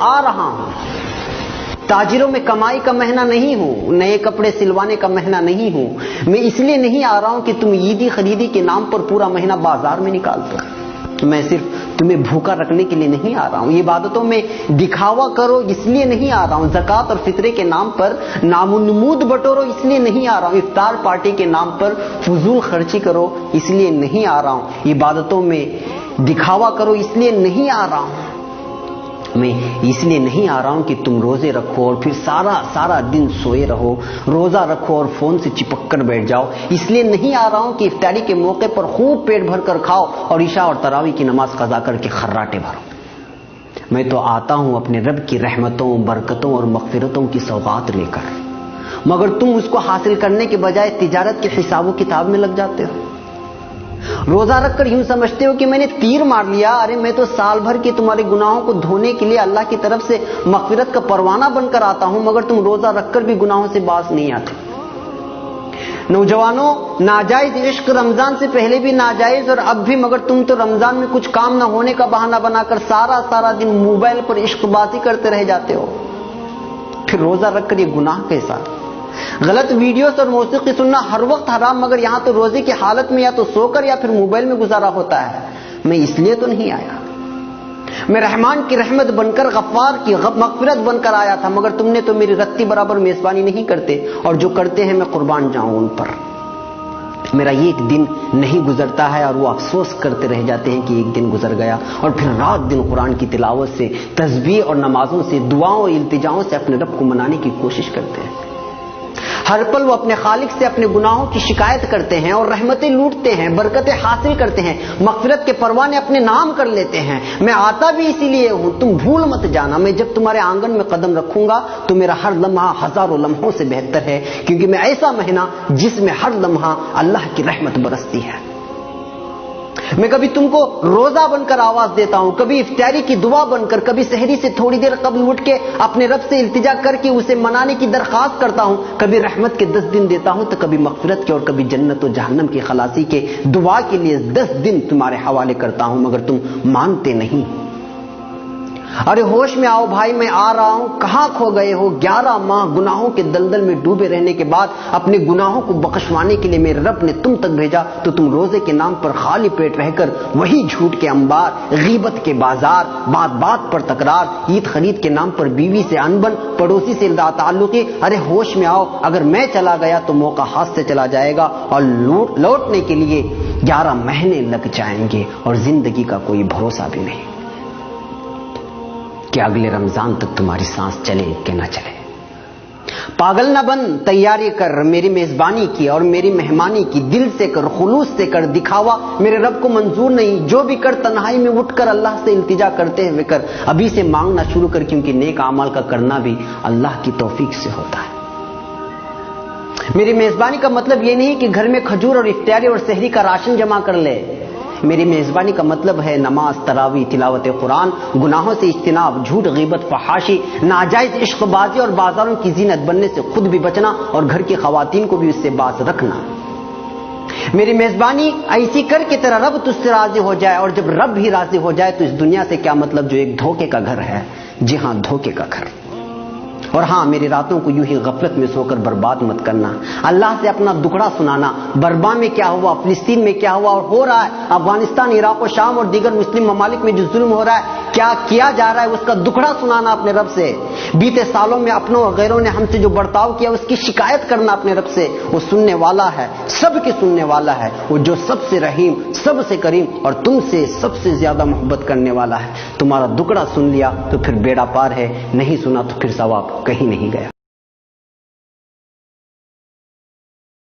آ رہا ہوں، تاجروں میں کمائی کا مہینہ نہیں ہوں، نئے کپڑے سلوانے کا مہینہ نہیں ہوں، میں اس لیے نہیں آ رہا ہوں کہ تم عیدی خریدی کے نام پر پورا مہینہ بازار میں نکال دو، میں صرف تمہیں بھوکا رکھنے کے لیے نہیں آ رہا ہوں، عبادتوں میں دکھاوا کرو اس لیے نہیں آ رہا ہوں، زکوٰۃ اور فطرے کے نام پر نام و نمود بٹورو اس لیے نہیں آ رہا ہوں، افطار پارٹی کے نام پر فضول خرچی کرو اس لیے نہیں آ رہا ہوں، عبادتوں میں دکھاوا کرو اس لیے نہیں آ رہا ہوں، میں اس لیے نہیں آ رہا ہوں کہ تم روزے رکھو اور پھر سارا دن سوئے رہو، روزہ رکھو اور فون سے چپک کر بیٹھ جاؤ، اس لیے نہیں آ رہا ہوں کہ افطاری کے موقع پر خوب پیٹ بھر کر کھاؤ اور عشاء اور تراویح کی نماز قضا کر کے خراٹے بھرو، میں تو آتا ہوں اپنے رب کی رحمتوں، برکتوں اور مغفرتوں کی سوغات لے کر، مگر تم اس کو حاصل کرنے کے بجائے تجارت کے حساب و کتاب میں لگ جاتے ہو، روزہ رکھ کر یوں سمجھتے ہو کہ میں نے تیر مار لیا، ارے میں تو سال بھر کے تمہارے گناہوں کو دھونے کے لیے اللہ کی طرف سے مغفرت کا پروانہ بن کر آتا ہوں، مگر تم روزہ رکھ کر بھی گناہوں سے باز نہیں آتے۔ نوجوانوں، ناجائز عشق رمضان سے پہلے بھی ناجائز اور اب بھی، مگر تم تو رمضان میں کچھ کام نہ ہونے کا بہانہ بنا کر سارا دن موبائل پر عشق بازی کرتے رہ جاتے ہو، پھر روزہ رکھ کر یہ گناہ کیسا؟ غلط ویڈیوز اور موسیقی سننا ہر وقت حرام، مگر یہاں تو روزے کی حالت میں یا تو سو کر یا پھر موبائل میں گزارا ہوتا ہے، میں اس لیے تو نہیں آیا، میں رحمان کی رحمت بن کر، غفار کی مغفرت بن کر آیا تھا، مگر تم نے تو میری رتی برابر میزبانی نہیں کرتے، اور جو کرتے ہیں میں قربان جاؤں ان پر، میرا یہ ایک دن نہیں گزرتا ہے اور وہ افسوس کرتے رہ جاتے ہیں کہ ایک دن گزر گیا، اور پھر رات دن قرآن کی تلاوت سے، تسبیح اور نمازوں سے، دعاؤں اور التجاؤں سے اپنے رب کو منانے کی کوشش کرتے ہیں، ہر پل وہ اپنے خالق سے اپنے گناہوں کی شکایت کرتے ہیں اور رحمتیں لوٹتے ہیں، برکتیں حاصل کرتے ہیں، مغفرت کے پروانے اپنے نام کر لیتے ہیں، میں آتا بھی اسی لیے ہوں، تم بھول مت جانا، میں جب تمہارے آنگن میں قدم رکھوں گا تو میرا ہر لمحہ ہزاروں لمحوں سے بہتر ہے، کیونکہ میں ایسا مہینہ جس میں ہر لمحہ اللہ کی رحمت برستی ہے، میں کبھی تم کو روزہ بن کر آواز دیتا ہوں، کبھی افطاری کی دعا بن کر، کبھی سحری سے تھوڑی دیر قبل اٹھ کے اپنے رب سے التجا کر کے اسے منانے کی درخواست کرتا ہوں، کبھی رحمت کے 10 دن دیتا ہوں تو کبھی مغفرت کے، اور کبھی جنت و جہنم کی خلاصی کے دعا کے لیے 10 دن تمہارے حوالے کرتا ہوں، مگر تم مانتے نہیں۔ ارے ہوش میں آؤ بھائی، میں آ رہا ہوں، کہاں کھو گئے ہو؟ 11 ماہ گناہوں کے دلدل میں ڈوبے رہنے کے بعد اپنے گناہوں کو بخشوانے کے لیے میرے رب نے تم تک بھیجا، تو تم روزے کے نام پر خالی پیٹ رہ کر وہی جھوٹ کے انبار، غیبت کے بازار، بات پر تکرار، عید خرید کے نام پر بیوی سے انبن، پڑوسی سے تعلقی۔ ارے ہوش میں آؤ، اگر میں چلا گیا تو موقع ہاتھ سے چلا جائے گا اور لوٹنے کے لیے 11 مہینے لگ جائیں گے، اور زندگی کا کوئی بھروسہ بھی نہیں کہ اگلے رمضان تک تمہاری سانس چلے کہ نہ چلے۔ پاگل نہ بن، تیاری کر میری میزبانی کی اور میری مہمانی کی، دل سے کر، خلوص سے کر، دکھاوا میرے رب کو منظور نہیں، جو بھی کر تنہائی میں اٹھ کر اللہ سے التجا کرتے ہوئے کر، ابھی سے مانگنا شروع کر، کیونکہ نیک اعمال کا کرنا بھی اللہ کی توفیق سے ہوتا ہے۔ میری میزبانی کا مطلب یہ نہیں کہ گھر میں کھجور اور افطاری اور سحری کا راشن جمع کر لے، میری میزبانی کا مطلب ہے نماز، تراویح، تلاوت قرآن، گناہوں سے اجتناب، جھوٹ، غیبت، فحاشی، ناجائز عشق بازی اور بازاروں کی زینت بننے سے خود بھی بچنا اور گھر کی خواتین کو بھی اس سے باز رکھنا۔ میری میزبانی ایسی کر کے تیرا رب تجھ سے راضی ہو جائے، اور جب رب ہی راضی ہو جائے تو اس دنیا سے کیا مطلب جو ایک دھوکے کا گھر ہے، جی ہاں دھوکے کا گھر۔ اور ہاں، میری راتوں کو یوں ہی غفلت میں سو کر برباد مت کرنا، اللہ سے اپنا دکھڑا سنانا، برما میں کیا ہوا، فلسطین میں کیا ہوا اور ہو رہا ہے، افغانستان، عراق و شام اور دیگر مسلم ممالک میں جو ظلم ہو رہا ہے، کیا کیا جا رہا ہے، اس کا دکھڑا سنانا اپنے رب سے۔ بیتے سالوں میں اپنوں اور غیروں نے ہم سے جو برتاؤ کیا اس کی شکایت کرنا اپنے رب سے، وہ سننے والا ہے، سب کے سننے والا ہے، وہ جو سب سے رحیم، سب سے کریم اور تم سے سب سے زیادہ محبت کرنے والا ہے۔ تمہارا دکھڑا سن لیا تو پھر بیڑا پار ہے، نہیں سنا تو پھر ثواب کہیں نہیں گیا۔